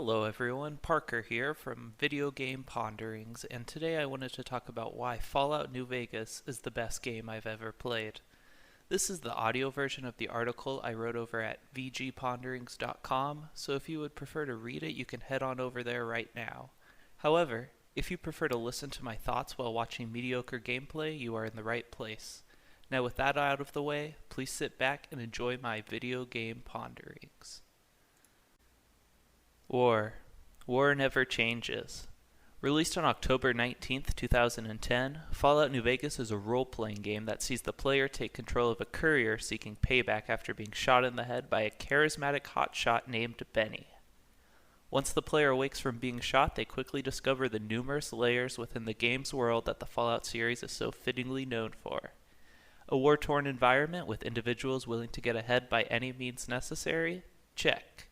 Hello everyone, Parker here from Video Game Ponderings, and today I wanted to talk about why Fallout New Vegas is the best game I've ever played. This is the audio version of the article I wrote over at vgponderings.com, so if you would prefer to read it, you can head on over there right now. However, if you prefer to listen to my thoughts while watching mediocre gameplay, you are in the right place. Now with that out of the way, please sit back and enjoy my video game ponderings. War. War never changes. Released on October 19th, 2010, Fallout New Vegas is a role-playing game that sees the player take control of a courier seeking payback after being shot in the head by a charismatic hotshot named Benny. Once the player awakes from being shot, they quickly discover the numerous layers within the game's world that the Fallout series is so fittingly known for. A war-torn environment with individuals willing to get ahead by any means necessary? Check.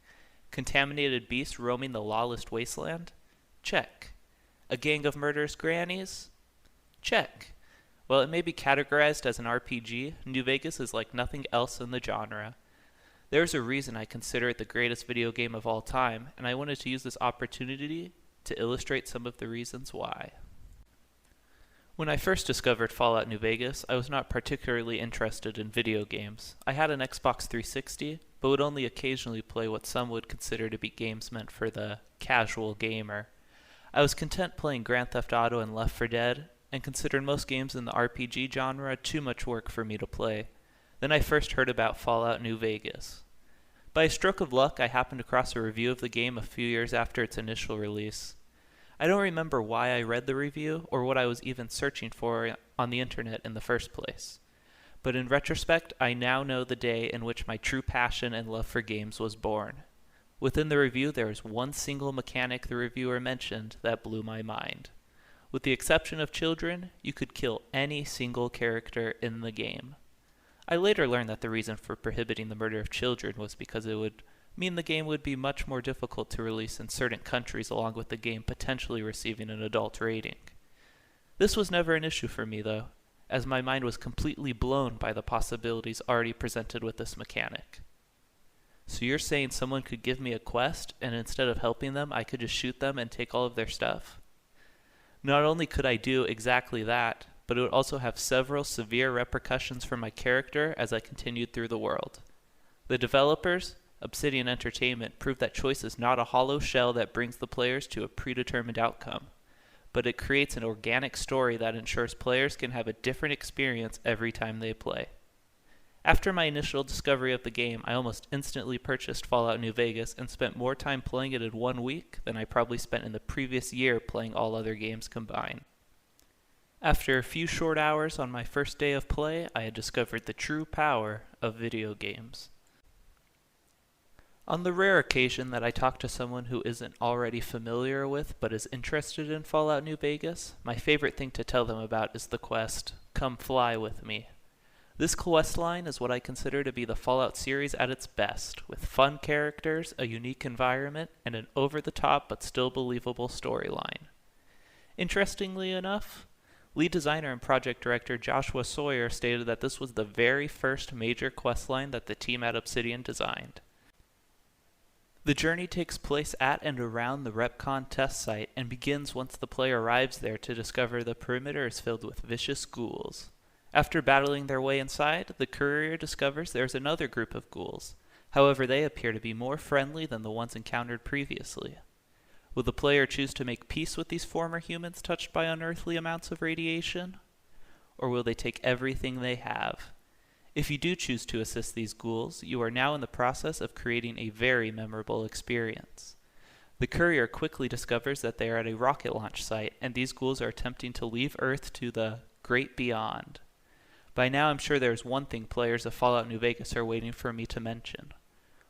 Contaminated beasts roaming the lawless wasteland? Check. A gang of murderous grannies? Check. While it may be categorized as an RPG, New Vegas is like nothing else in the genre. There's a reason I consider it the greatest video game of all time, and I wanted to use this opportunity to illustrate some of the reasons why. When I first discovered Fallout New Vegas, I was not particularly interested in video games. I had an Xbox 360, but would only occasionally play what some would consider to be games meant for the casual gamer. I was content playing Grand Theft Auto and Left 4 Dead, and considered most games in the RPG genre too much work for me to play. Then I first heard about Fallout New Vegas. By a stroke of luck, I happened across a review of the game a few years after its initial release. I don't remember why I read the review or what I was even searching for on the internet in the first place. But in retrospect, I now know the day in which my true passion and love for games was born. Within the review, there is one single mechanic the reviewer mentioned that blew my mind. With the exception of children, you could kill any single character in the game. I later learned that the reason for prohibiting the murder of children was because it would mean the game would be much more difficult to release in certain countries, along with the game potentially receiving an adult rating. This was never an issue for me though, as my mind was completely blown by the possibilities already presented with this mechanic. So you're saying someone could give me a quest, and instead of helping them, I could just shoot them and take all of their stuff? Not only could I do exactly that, but it would also have several severe repercussions for my character as I continued through the world. The developers, Obsidian Entertainment, proved that choice is not a hollow shell that brings the players to a predetermined outcome, but it creates an organic story that ensures players can have a different experience every time they play. After my initial discovery of the game, I almost instantly purchased Fallout New Vegas and spent more time playing it in 1 week than I probably spent in the previous year playing all other games combined. After a few short hours on my first day of play, I had discovered the true power of video games. On the rare occasion that I talk to someone who isn't already familiar with but is interested in Fallout New Vegas, my favorite thing to tell them about is the quest, "Come Fly With Me." This quest line is what I consider to be the Fallout series at its best, with fun characters, a unique environment, and an over-the-top but still believable storyline. Interestingly enough, lead designer and project director Joshua Sawyer stated that this was the very first major questline that the team at Obsidian designed. The journey takes place at and around the REPCONN test site and begins once the player arrives there to discover the perimeter is filled with vicious ghouls. After battling their way inside, the courier discovers there's another group of ghouls. However, they appear to be more friendly than the ones encountered previously. Will the player choose to make peace with these former humans touched by unearthly amounts of radiation? Or will they take everything they have? If you do choose to assist these ghouls, you are now in the process of creating a very memorable experience. The courier quickly discovers that they are at a rocket launch site, and these ghouls are attempting to leave Earth to the great beyond. By now I'm sure there's one thing players of Fallout New Vegas are waiting for me to mention.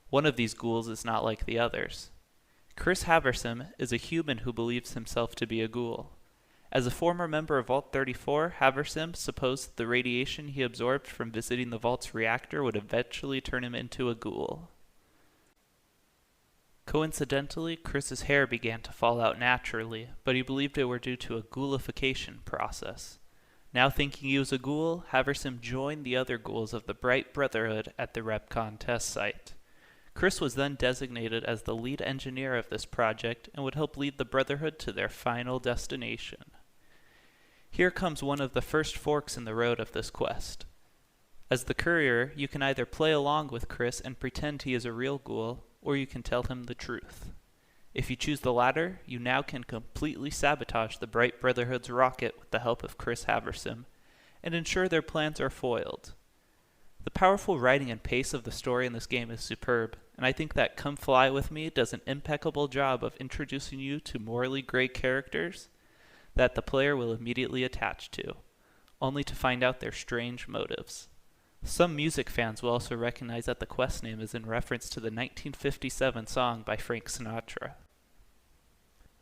One of these ghouls is not like the others. Chris Haversim is a human who believes himself to be a ghoul. As a former member of Vault 34, Haversim supposed that the radiation he absorbed from visiting the Vault's reactor would eventually turn him into a ghoul. Coincidentally, Chris's hair began to fall out naturally, but he believed it were due to a ghoulification process. Now thinking he was a ghoul, Haversim joined the other ghouls of the Bright Brotherhood at the REPCONN test site. Chris was then designated as the lead engineer of this project and would help lead the Brotherhood to their final destination. Here comes one of the first forks in the road of this quest. As the courier, you can either play along with Chris and pretend he is a real ghoul, or you can tell him the truth. If you choose the latter, you now can completely sabotage the Bright Brotherhood's rocket with the help of Chris Haversim, and ensure their plans are foiled. The powerful writing and pace of the story in this game is superb, and I think that Come Fly With Me does an impeccable job of introducing you to morally gray characters that the player will immediately attach to, only to find out their strange motives. Some music fans will also recognize that the quest name is in reference to the 1957 song by Frank Sinatra.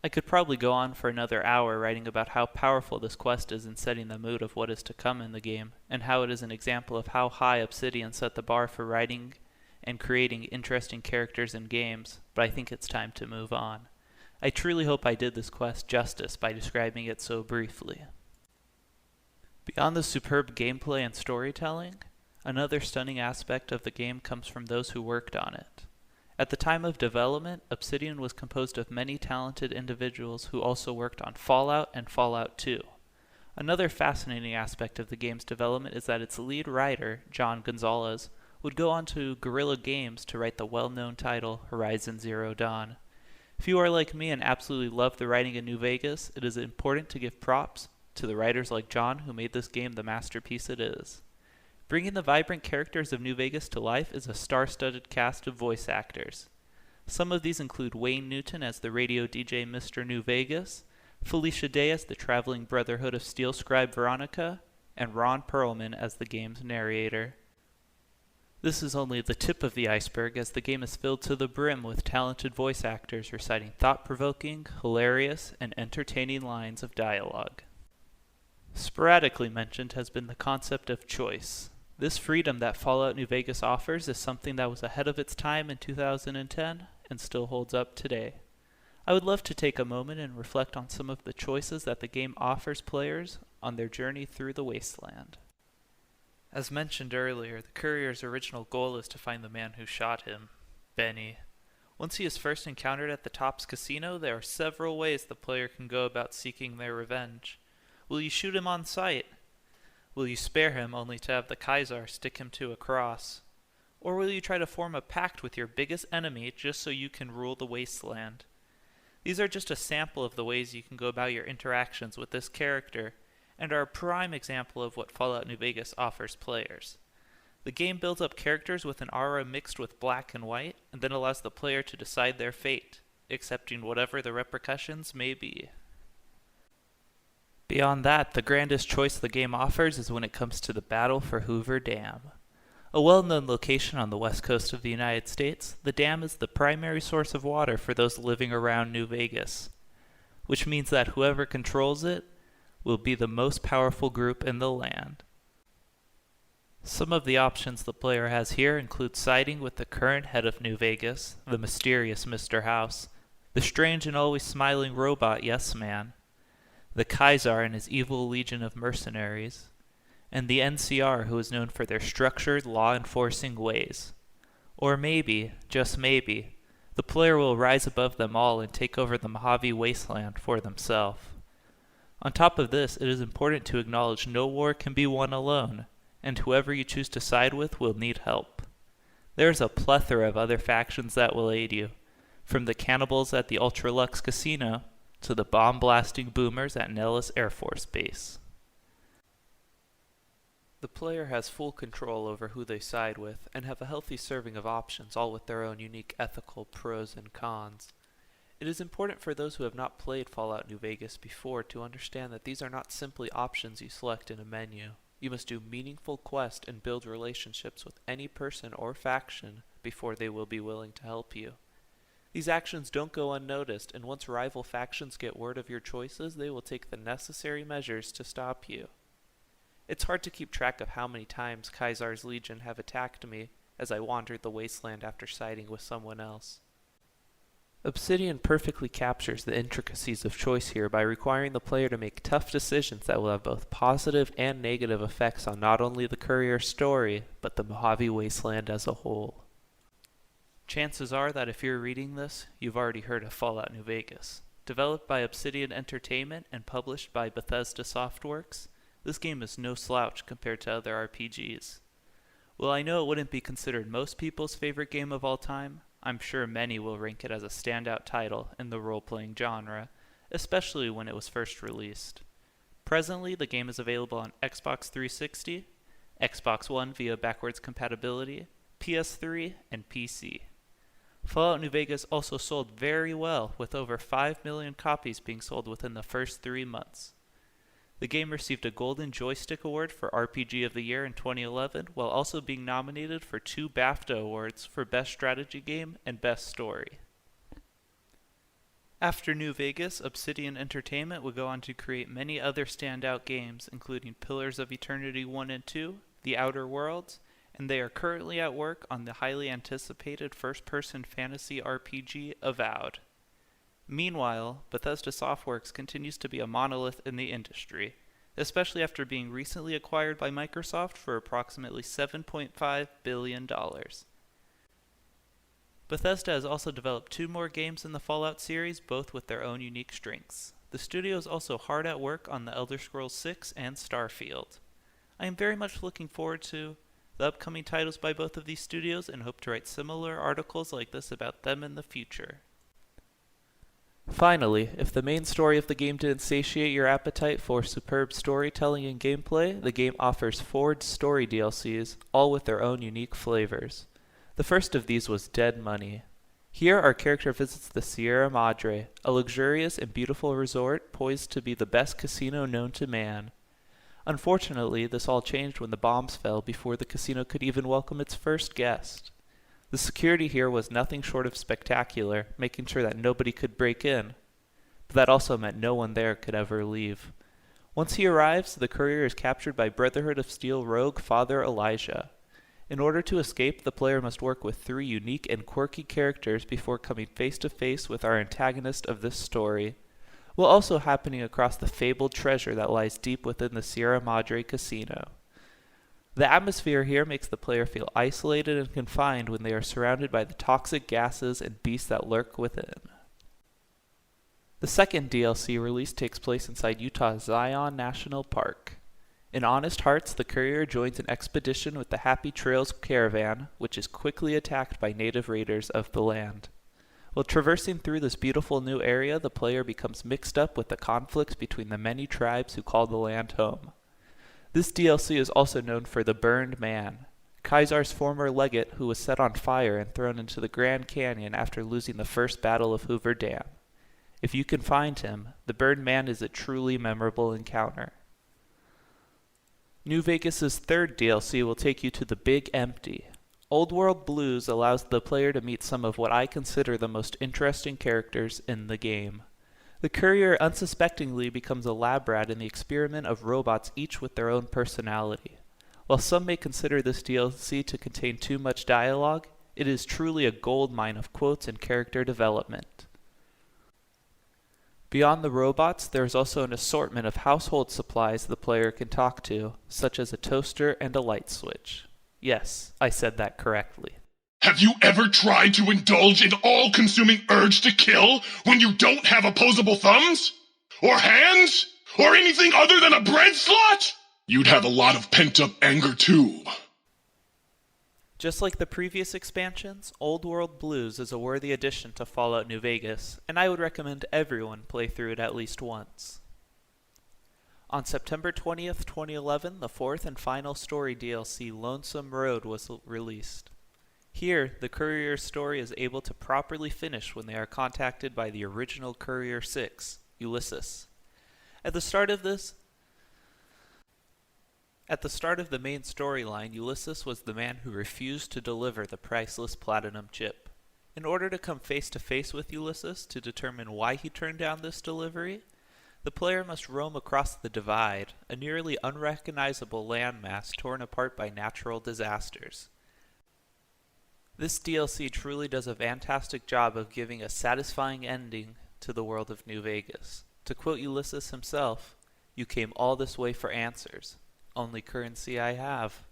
I could probably go on for another hour writing about how powerful this quest is in setting the mood of what is to come in the game, and how it is an example of how high Obsidian set the bar for writing and creating interesting characters in games, but I think it's time to move on. I truly hope I did this quest justice by describing it so briefly. Beyond the superb gameplay and storytelling, another stunning aspect of the game comes from those who worked on it. At the time of development, Obsidian was composed of many talented individuals who also worked on Fallout and Fallout 2. Another fascinating aspect of the game's development is that its lead writer, John Gonzalez, would go on to Guerrilla Games to write the well-known title Horizon Zero Dawn. If you are like me and absolutely love the writing in New Vegas, it is important to give props to the writers like John who made this game the masterpiece it is. Bringing the vibrant characters of New Vegas to life is a star-studded cast of voice actors. Some of these include Wayne Newton as the radio DJ Mr. New Vegas, Felicia Day as the traveling Brotherhood of Steel scribe Veronica, and Ron Perlman as the game's narrator. This is only the tip of the iceberg, as the game is filled to the brim with talented voice actors reciting thought-provoking, hilarious, and entertaining lines of dialogue. Sporadically mentioned has been the concept of choice. This freedom that Fallout New Vegas offers is something that was ahead of its time in 2010 and still holds up today. I would love to take a moment and reflect on some of the choices that the game offers players on their journey through the wasteland. As mentioned earlier, the courier's original goal is to find the man who shot him, Benny. Once he is first encountered at the Tops Casino, there are several ways the player can go about seeking their revenge. Will you shoot him on sight? Will you spare him only to have the Kaiser stick him to a cross? Or will you try to form a pact with your biggest enemy just so you can rule the wasteland? These are just a sample of the ways you can go about your interactions with this character, and are a prime example of what Fallout New Vegas offers players. The game builds up characters with an aura mixed with black and white, and then allows the player to decide their fate, accepting whatever the repercussions may be. Beyond that, the grandest choice the game offers is when it comes to the battle for Hoover Dam. A well-known location on the west coast of the United States, the dam is the primary source of water for those living around New Vegas, which means that whoever controls it will be the most powerful group in the land. Some of the options the player has here include siding with the current head of New Vegas, the mysterious Mr. House, the strange and always smiling robot Yes Man, the Kaiser and his evil legion of mercenaries, and the NCR, who is known for their structured, law-enforcing ways. Or maybe, just maybe, the player will rise above them all and take over the Mojave Wasteland for themselves. On top of this, it is important to acknowledge no war can be won alone, and whoever you choose to side with will need help. There is a plethora of other factions that will aid you, from the cannibals at the Ultralux Casino to the bomb-blasting boomers at Nellis Air Force Base. The player has full control over who they side with, and have a healthy serving of options, all with their own unique ethical pros and cons. It is important for those who have not played Fallout New Vegas before to understand that these are not simply options you select in a menu. You must do meaningful quests and build relationships with any person or faction before they will be willing to help you. These actions don't go unnoticed, and once rival factions get word of your choices, they will take the necessary measures to stop you. It's hard to keep track of how many times Kaiser's Legion have attacked me as I wandered the wasteland after siding with someone else. Obsidian perfectly captures the intricacies of choice here by requiring the player to make tough decisions that will have both positive and negative effects on not only the courier's story, but the Mojave Wasteland as a whole. Chances are that if you're reading this, you've already heard of Fallout New Vegas. Developed by Obsidian Entertainment and published by Bethesda Softworks, this game is no slouch compared to other RPGs. While I know it wouldn't be considered most people's favorite game of all time, I'm sure many will rank it as a standout title in the role-playing genre, especially when it was first released. Presently, the game is available on Xbox 360, Xbox One via backwards compatibility, PS3, and PC. Fallout New Vegas also sold very well, with over 5 million copies being sold within the first 3 months. The game received a Golden Joystick Award for RPG of the Year in 2011, while also being nominated for 2 BAFTA Awards for Best Strategy Game and Best Story. After New Vegas, Obsidian Entertainment would go on to create many other standout games, including Pillars of Eternity 1 and 2, The Outer Worlds, and they are currently at work on the highly anticipated first-person fantasy RPG Avowed. Meanwhile, Bethesda Softworks continues to be a monolith in the industry, especially after being recently acquired by Microsoft for approximately $7.5 billion. Bethesda has also developed 2 more games in the Fallout series, both with their own unique strengths. The studio is also hard at work on the Elder Scrolls 6 and Starfield. I am very much looking forward to the upcoming titles by both of these studios and hope to write similar articles like this about them in the future. Finally, if the main story of the game didn't satiate your appetite for superb storytelling and gameplay, the game offers 4 story DLCs, all with their own unique flavors. The first of these was Dead Money. Here our character visits the Sierra Madre, a luxurious and beautiful resort poised to be the best casino known to man. Unfortunately, this all changed when the bombs fell before the casino could even welcome its first guest. The security here was nothing short of spectacular, making sure that nobody could break in. But that also meant no one there could ever leave. Once he arrives, the courier is captured by Brotherhood of Steel rogue Father Elijah. In order to escape, the player must work with 3 unique and quirky characters before coming face to face with our antagonist of this story, while also happening across the fabled treasure that lies deep within the Sierra Madre Casino. The atmosphere here makes the player feel isolated and confined when they are surrounded by the toxic gases and beasts that lurk within. The second DLC release takes place inside Utah's Zion National Park. In Honest Hearts, the courier joins an expedition with the Happy Trails caravan, which is quickly attacked by native raiders of the land. While traversing through this beautiful new area, the player becomes mixed up with the conflicts between the many tribes who call the land home. This DLC is also known for the Burned Man, Kaisar's former legate who was set on fire and thrown into the Grand Canyon after losing the first battle of Hoover Dam. If you can find him, the Burned Man is a truly memorable encounter. New Vegas' third DLC will take you to the Big Empty. Old World Blues allows the player to meet some of what I consider the most interesting characters in the game. The courier unsuspectingly becomes a lab rat in the experiment of robots, each with their own personality. While some may consider this DLC to contain too much dialogue, it is truly a goldmine of quotes and character development. Beyond the robots, there is also an assortment of household supplies the player can talk to, such as a toaster and a light switch. Yes, I said that correctly. Have you ever tried to indulge in all-consuming urge to kill when you don't have opposable thumbs? Or hands? Or anything other than a bread slot? You'd have a lot of pent-up anger too. Just like the previous expansions, Old World Blues is a worthy addition to Fallout New Vegas, and I would recommend everyone play through it at least once. On September 20th, 2011, the 4th and final story DLC, Lonesome Road, was released. Here, the courier's story is able to properly finish when they are contacted by the original Courier 6, Ulysses. At the start of the main storyline, Ulysses was the man who refused to deliver the priceless platinum chip. In order to come face to face with Ulysses to determine why he turned down this delivery, the player must roam across the Divide, a nearly unrecognizable landmass torn apart by natural disasters. This DLC truly does a fantastic job of giving a satisfying ending to the world of New Vegas. To quote Ulysses himself, "You came all this way for answers. Only currency I have."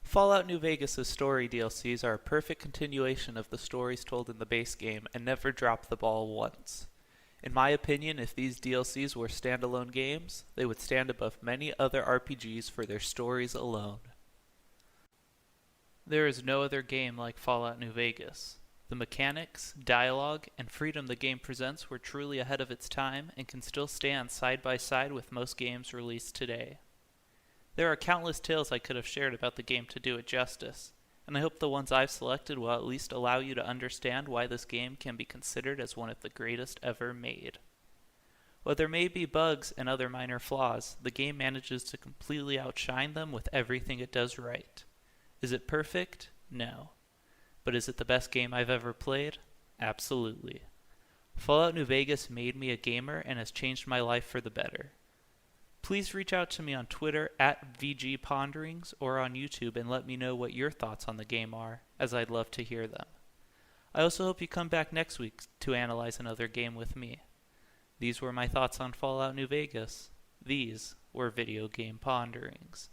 Fallout New Vegas' story DLCs are a perfect continuation of the stories told in the base game and never drop the ball once. In my opinion, if these DLCs were standalone games, they would stand above many other RPGs for their stories alone. There is no other game like Fallout New Vegas. The mechanics, dialogue, and freedom the game presents were truly ahead of its time and can still stand side by side with most games released today. There are countless tales I could have shared about the game to do it justice, and I hope the ones I've selected will at least allow you to understand why this game can be considered as one of the greatest ever made. While there may be bugs and other minor flaws, the game manages to completely outshine them with everything it does right. Is it perfect? No. But is it the best game I've ever played? Absolutely. Fallout New Vegas made me a gamer and has changed my life for the better. Please reach out to me on Twitter at VGPonderings or on YouTube and let me know what your thoughts on the game are, as I'd love to hear them. I also hope you come back next week to analyze another game with me. These were my thoughts on Fallout New Vegas. These were Video Game Ponderings.